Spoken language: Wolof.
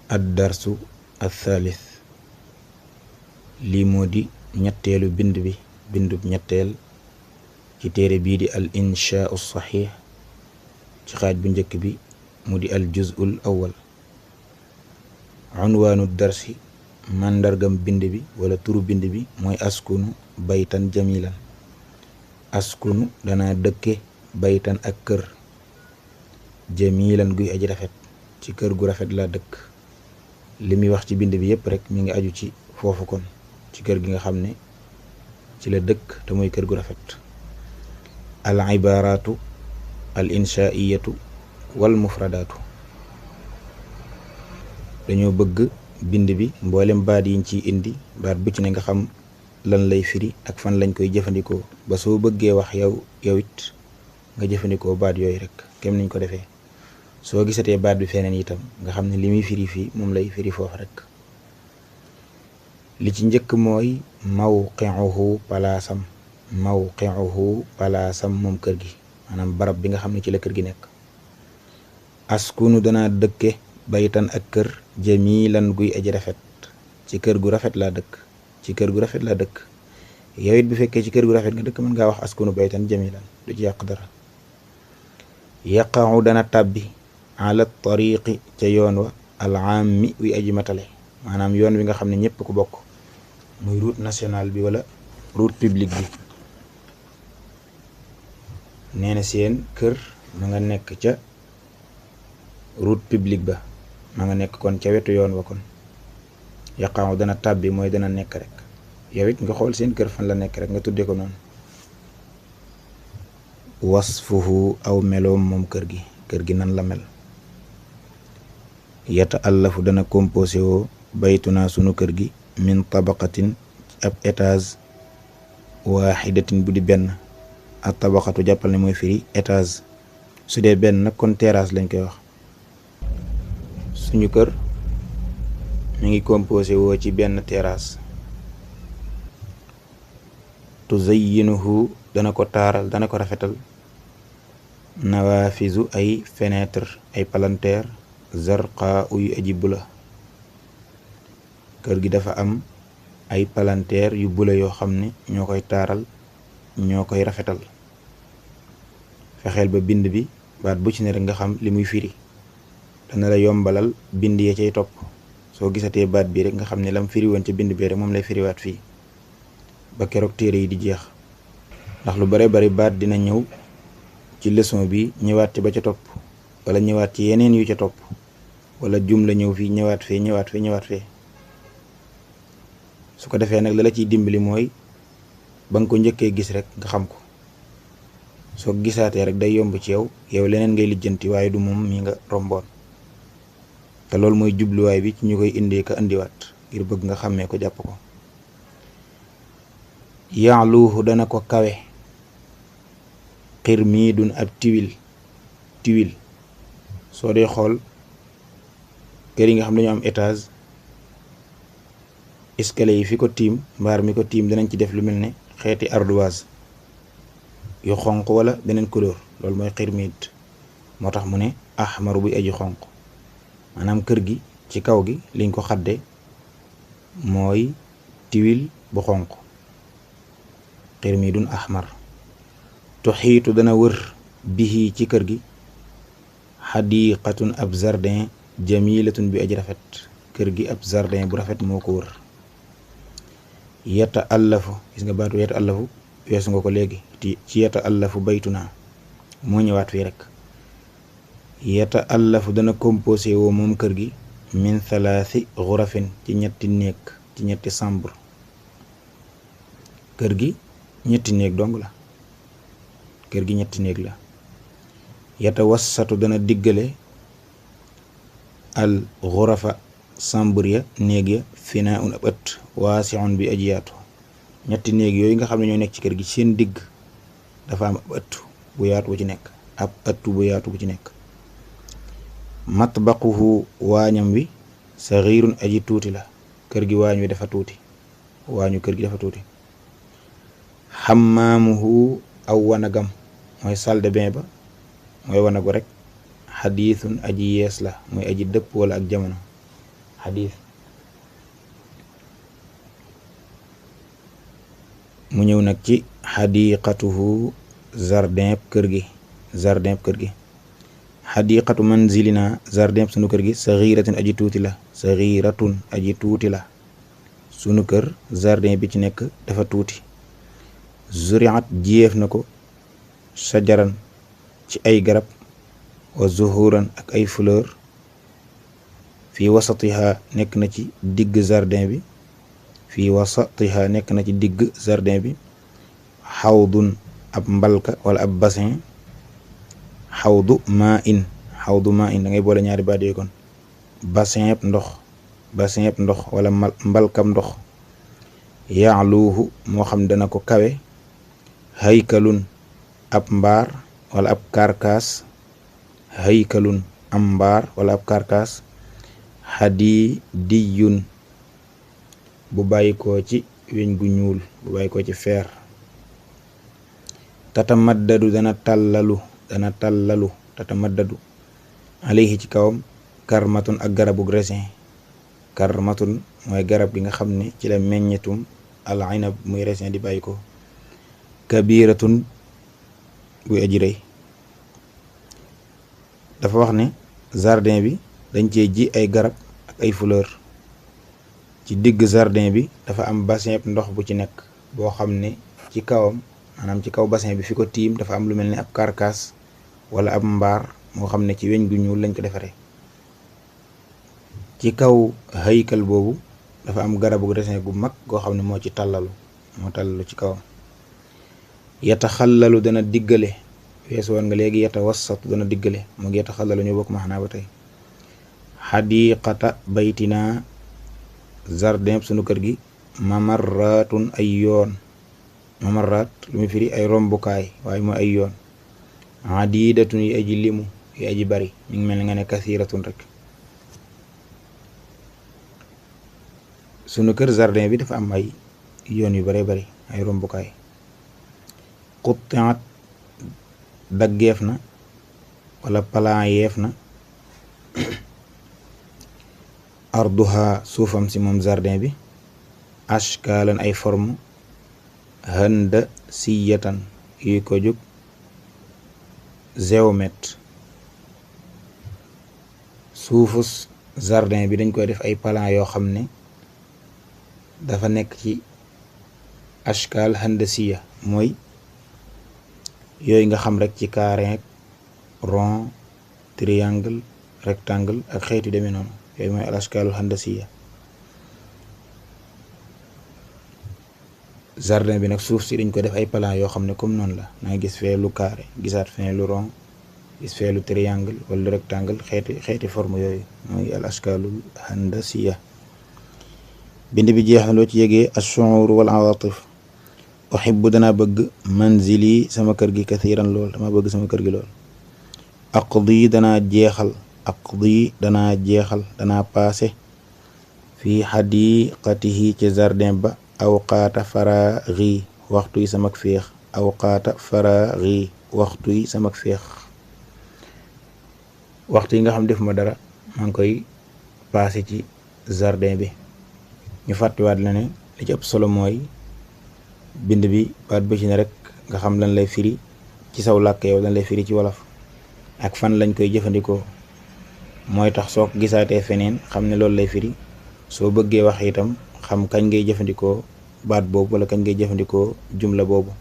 ad-darsu ath-thalith lii moo di ñetteelu bindub ñetteel ci téere bii di al inshaau saxiix ci xaaj bu njëkk bi mu di al juz'ul awwal. unwaanu darsi màndargam bind bi wala turu bind bi mooy askunu baytan jamilan. askunu dana dëkke baytan ak kër jamilan guy aji rafet, ci kër gu rafet laa dëkk. li muy wax ci bind bi yépp rek mi ngi aju ci foofu, kon ci kër gi nga xam ne ci la dëkk te mooy kër gu rafet. al ibaratu al inshaiyatu wal mufradaatu, dañoo bëgg bind bi mboolem baat yiñ ciy indi baat bu ci ne nga xam lan lay firi ak fan lañ koy jëfandikoo, ba soo bëggee wax yow it nga jëfandikoo baat yooyu rek kem niñ ko defee. soo gisatee baat bi feneen itam nga xam ne li muy firi fii moom lay firi foofu rek. li ci njëkk mooy mawqi'uhu palaasam. mawqi'uhu palaasam moom kër gi, maanaam barab bi nga xam ne ci la kër gi nekk. askunu danaa dëkke baytan ak kër jamilan guy aji rafet, ci kër gu rafet laa dëkk. ci kër gu rafet laa dëkk. yow it bu fekkee ci kër gu rafet nga dëkk mën ngaa wax askunu baytan jamilan, du ci yàq dara. yaqa'u dana tàbbi ala tariqi ca yoon wa al aammi wi aji matale, maanaam yoon wi nga xam ne ñëpp ko bokk, muy route nationale bi wala route publique bi. nee na seen kër ma nga nekk ca route publique ba, ma nga nekk kon ca wetu yoon wa. kon yaqa'u dana tàbbi mooy dana nekk rek. yow it nga xool seen kër fan la nekk rek nga tudde ko noonu. wasfuhu aw meloom moom kër gi nan la mel. yata'allafu dana composé woo baytuna sunu kër gi min tabaqatin ab étage waaxidatin bu di benn. ak tabaqatu jàppal ne mooy firi étage, su dee benn nag kon terrasse lañ koy wax. suñu kër mi ngi composé woo ci benn terrasse. tuzayyinuhu dana ko taaral, dana ko rafetal. nawafizu ay fenêtre, ay palanteer. zarqa uy aji bula. kër gi dafa am ay palanteer yu bula yoo xam ne ñoo koy taaral, ñoo koy rafetal. fexeel ba bind bi baat bu ci ne rek nga xam li muy firi, dana la yombalal bind ya cay topp. soo gisatee baat bi rek nga xam ne lam firi woon ca bind bi rek moom lay firiwaat fii ba keroog téere yi di jeex. ndax lu bare bari baat dina ñëw ci leçon bi ñëwaat ci ba ca topp, wala ñëwaat ci yeneen yu ca topp, wala jumla ñëw fii ñëwaat fee. su ko defee nag la ciy dimbali mooy ba nga ko njëkkee gis rek nga xam ko. soo gisaatee rek day yomb ci yow leneen ngay lijjanti waaye du moom mi nga romboon. te loolu mooy jubluwaay bi ci ñu koy indee ka indiwaat ngir bëgg nga xàmmee ko, jàpp ko. ya'luhu dana ko kawe. xirmiidun ab tiwil. soo dee xool kër yi nga xam dañu am étage, escalier yi fi ko tiim, mbaar mi ko tiim danañ ci def lu mel ne xeeti ardoise yu xonq wala beneen couleur, loolu mooy xirmiid. moo tax mu ne ahmaru buy aji xonq, maanaam kër gi ci kaw gi liñ ko xadde mooy tiwil bu xonq. xirmiidun ahmar. tuxiitu dana wër bihi ci kër gi xadiqatun ab jardin jamilatun bi aji rafet. kër gi ab jardin bu rafet moo ko wër. yata'allafu, gis nga baatu yata'allafu weesu nga ko léegi ci yata'allafu baytuna, moo ñëwaat fii rek. yata'allafu dana composé woo moom kër gi min thalathi ghurafin, ci ñetti néeg, ci ñetti chambre. kër gi ñetti néeg dong la. kër gi ñetti néeg la. yatawassatu dana diggale al ghurafa chambre ya, néeg ya, finaa'un ab ëtt, waasi'un bi aji yaatu. ñetti néeg yooyu nga xam ne ñoo nekk ci kër gi seen digg dafa am ab ëtt bu yaatu bu ci nekk, ab ëttu bu yaatu bu ci nekk. matbaquhu waañam wi saxiirun aji tuuti la. kër gi waañ wi dafa tuuti, waañu kër gi dafa tuuti. xammaamuhu aw wanagam, mooy salle de bain ba, mooy wanagu rek. xadiisun aji yees la, mooy aji dëpp wala ak jamono. xadiis. mu ñëw nag ci xadiqatuhu jardin kër gi. xadiqatu manzilina jardin sunu kër gi saxiratun aji tuuti la sunu kër jardin bi ci nekk dafa tuuti. zuriat jiyeef na ko sajaran ci ay garab wa zuhuran ak ay fleur fii wasatiha nekk na ci digg jardin bi xawdun ab mbalka wala ab bassin. xawdu maa in da ngay boole ñaari baat yooyu kon bassin yëpp ndox wala mbalkam ndox. yaaluuhu moo xam dana ko kawe. haykalun ab mbaar wala ab karkaas. xadidiyun bu bàyyikoo ci weñ gu ñuul, bu bàyyikoo ci feer. tatamaddadu dana tàllalu alayhi ci kawam karmatun ak garabug resin. karmatun mooy garab gi nga xam ne ci la meññetum al inab muy resin di bàyyikoo. kabiratun buy aji rëy. dafa wax ne jardin bi dañ cee ji ay garab ak ay fleur. ci digg jardin bi dafa am bassin ndox bu ci nekk boo xam ne ci kawam, maanaam ci kaw bassin bi fi ko tiim dafa am lu mel ni ab karkaas wala ab mbaar moo xam ne ci weñ gu ñuul lañ ko defaree. ci kaw haykal boobu dafa am garabu resin gu mag goo xam ne moo tallalu ci kawam. yataxallalu dana diggale, weesu woon nga léegi yatawassatu dana diggale, moo ngi yataxallalu ñoo bokk maxnaa ba tey. xadiqata baytina jardin sunu kër gi mamarratun ay yoon. mamarrat lu muy firi ay rombukaay, waaye mooy ay yoon. adidatun yi aji limu, yi aji bari, mi ngi mel ni nga ne kasiratun rek. sunu kër jardin bi dafa am ay yoon yu bare bari, ay rombukaay. quttiat daggeef na wala palan yeef na arduha suufam si moom jardin bi ashkalan ay forme handa siyatan yuy ko jóg géomètre. suufus jardin bi dañ koy def ay palan yoo xam ne dafa nekk ci ashkal handasiya, mooy yooyu nga xam rek ci carré, rond, triangle, rectangle ak xeeti demee noonu. yooyu mooy al ashkalul handasiya. jardin bi nag suuf si dañ ko def ay plan yoo xam ne comme noonu la, na nga gis fee lu carré, gisaat fee lu rond, gis fee lu triangle wala lu rectangle, xeeti forme yooyu mooy al ashkalul handasiya. bind bi jeex na loo ci yégee ash-shu'ur wal awatif. uhibbu danaa bëgg manzili sama kër gi kathiran lool, dama bëgg sama kër gi lool. aqdi danaa jeexal danaa paase fi xadiqatihi ci jardin ba awqaata faraaxi waxtu yi samak féex. waxtu yi nga xam def ma dara maa ngi koy paase ci jardin bi. ñu fàttiwaat la ne li ci ëpp solo mooy bind bi baat bu ci ne rek nga xam lan lay firi ci saw làkk yow, lan lay firi ci wolof ak fan lañ koy jëfandikoo. mooy tax soo ko gisaatee feneen xam ne loolu lay firi. soo bëggee wax itam xam kañ ngay jëfandikoo baat boobu wala kañ ngay jëfandikoo jumla boobu.